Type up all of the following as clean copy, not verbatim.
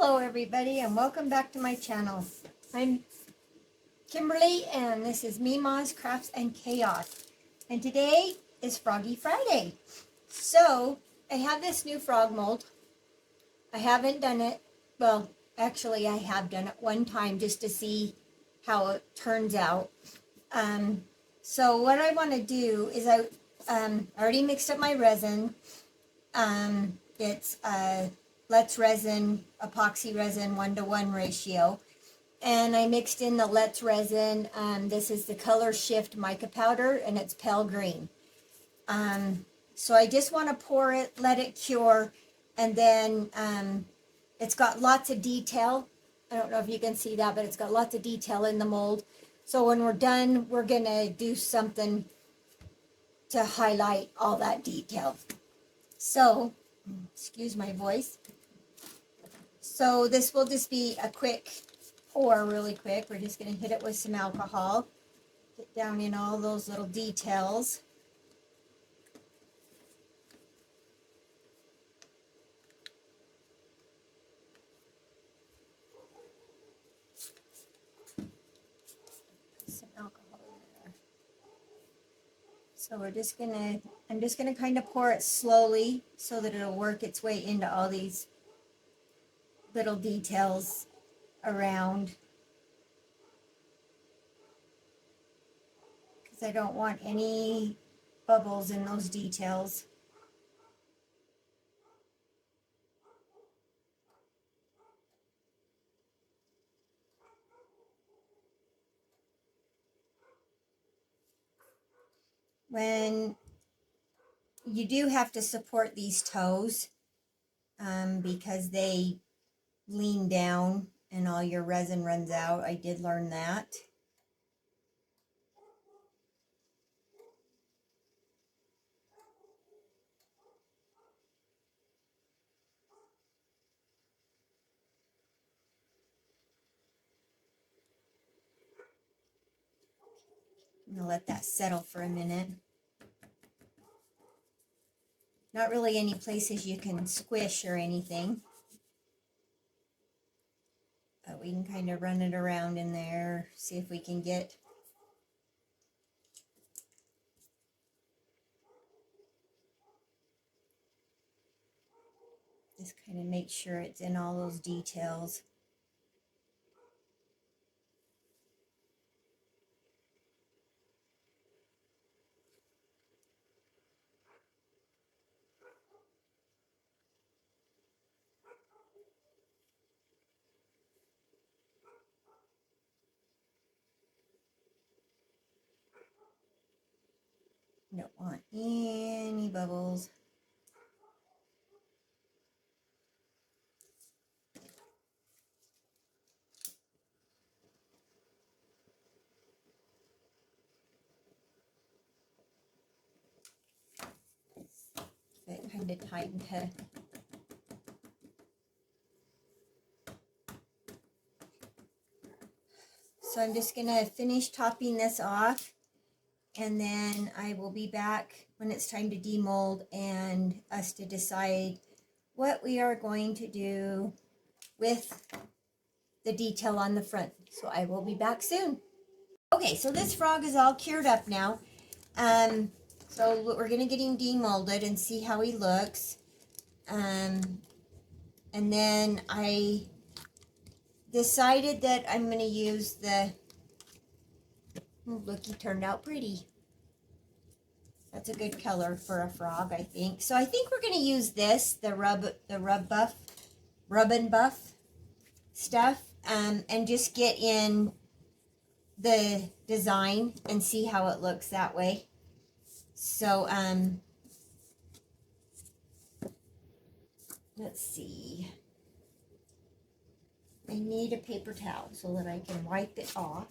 Hello everybody and welcome back to my channel. I'm Kimberly and this is Memaw's Crafts and Chaos. And today is Froggy Friday. So I have this new frog mold. I haven't done it, well actually I have done it one time just to see how it turns out. So what I want to do is I already mixed up my resin. It's Let's Resin, epoxy resin 1-to-1 ratio. And I mixed in the Let's Resin. This is the Color Shift mica powder and it's pale green. So I just want to pour it, let it cure, and then it's got lots of detail. I don't know if you can see that, but it's got lots of detail in the mold. So when we're done, we're going to do something to highlight all that detail. So, excuse my voice. So this will just be a quick pour, really quick. We're just going to hit it with some alcohol. Get down in all those little details. Put some alcohol in there. So we're just going to, I'm just going to kind of pour it slowly so that it'll work its way into all these little details around. Because I don't want any bubbles in those details. When you do have to support these toes because they lean down and all your resin runs out. I did learn that. I'm going to let that settle for a minute. Not really any places you can squish or anything. But we can kind of run it around in there, see if we can get just kind of make sure it's in all those details. Don't want any bubbles. It kind of tightened to so I'm just going to finish topping this off, and then I will be back when it's time to demold and us to decide what we are going to do with the detail on the front. So I will be back soon. Okay, so this frog is all cured up now. So we're going to get him demolded and see how he looks. And then I decided that I'm going to use the, oh, look, he turned out pretty. That's a good color for a frog, I think. So I think we're going to use this, the rub and buff stuff, and just get in the design and see how it looks that way. So, let's see. I need a paper towel so that I can wipe it off.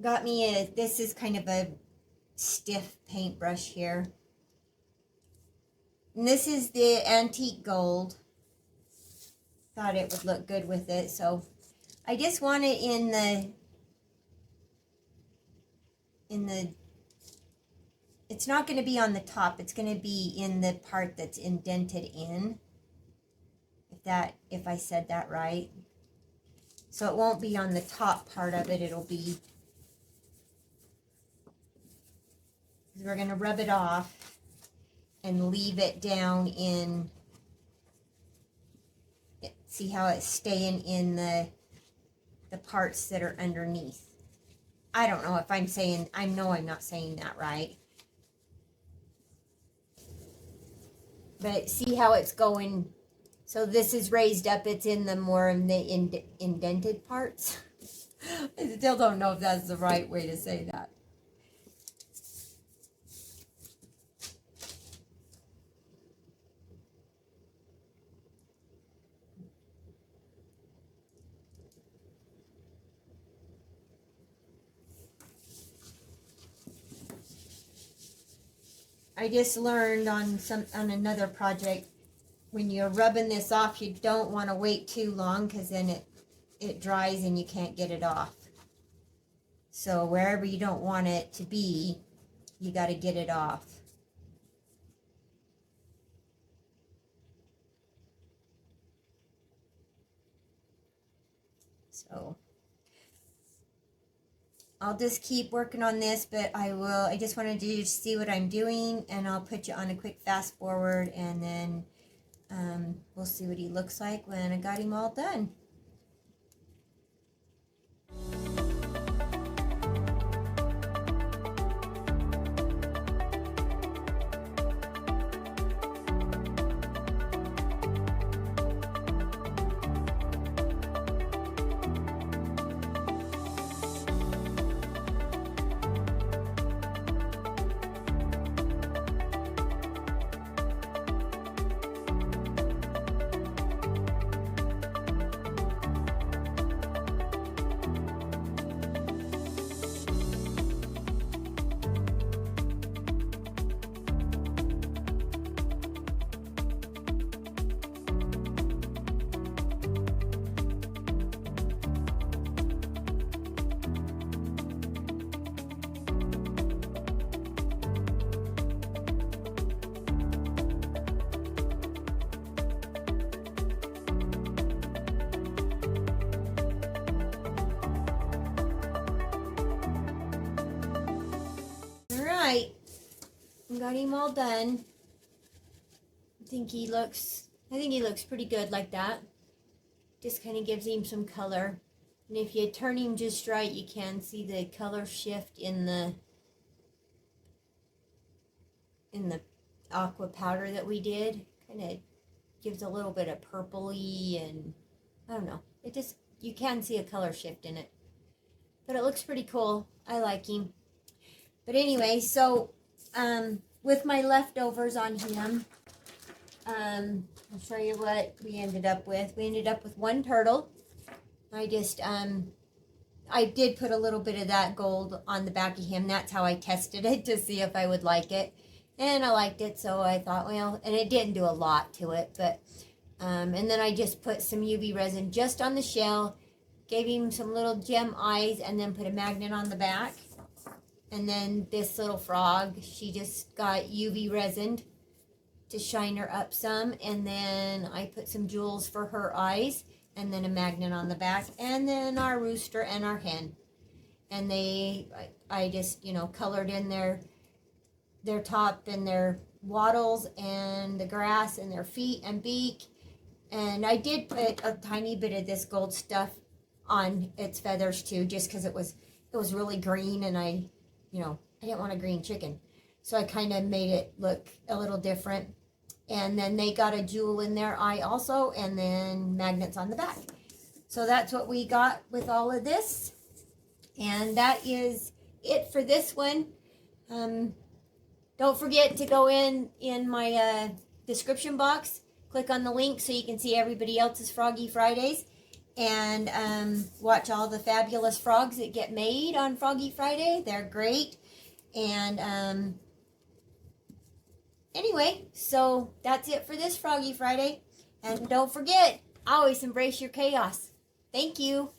Got me a, this is kind of a stiff paintbrush here. And this is the antique gold. Thought it would look good with it, so I just want it in the, it's it's not going to be on the top. It's going to be in the part that's indented in. If I said that right. So it won't be on the top part of it. It'll be, we're going to rub it off and leave it down in, see how it's staying in the parts that are underneath. I don't know if I'm saying, I know I'm not saying that right. But see how it's going. So this is raised up. It's in the more in the indented parts. I still don't know if that's the right way to say that. I just learned on another project, when you're rubbing this off, you don't want to wait too long, because then it dries and you can't get it off. So wherever you don't want it to be, you got to get it off. So I'll just keep working on this, but I just wanted to just see what I'm doing, and I'll put you on a quick fast forward, and then we'll see what he looks like when I got him all done. Got him all done. I think he looks pretty good like that. Just kind of gives him some color. And if you turn him just right, you can see the color shift in the aqua powder that we did. Kind of gives a little bit of purpley, and I don't know. It just, you can see a color shift in it. But it looks pretty cool. I like him. But anyway, so with my leftovers on him, I'll show you what we ended up with. We ended up with one turtle. I just, I did put a little bit of that gold on the back of him. That's how I tested it, to see if I would like it. And I liked it, so I thought, well, and it didn't do a lot to it, but, and then I just put some UV resin just on the shell, gave him some little gem eyes, and then put a magnet on the back. And then this little frog, she just got UV resined to shine her up some. And then I put some jewels for her eyes, and then a magnet on the back. And then our rooster and our hen. And I just, you know, colored in their top and their wattles and the grass and their feet and beak. And I did put a tiny bit of this gold stuff on its feathers too, just because it was really green, and I didn't want a green chicken. So I kind of made it look a little different. And then they got a jewel in their eye also, and then magnets on the back. So that's what we got with all of this. And that is it for this one. Don't forget to go in my description box, click on the link so you can see everybody else's Froggy Fridays, and watch all the fabulous frogs that get made on Froggy Friday. They're great. And anyway, so that's it for this Froggy Friday. And don't forget, always embrace your chaos. Thank you.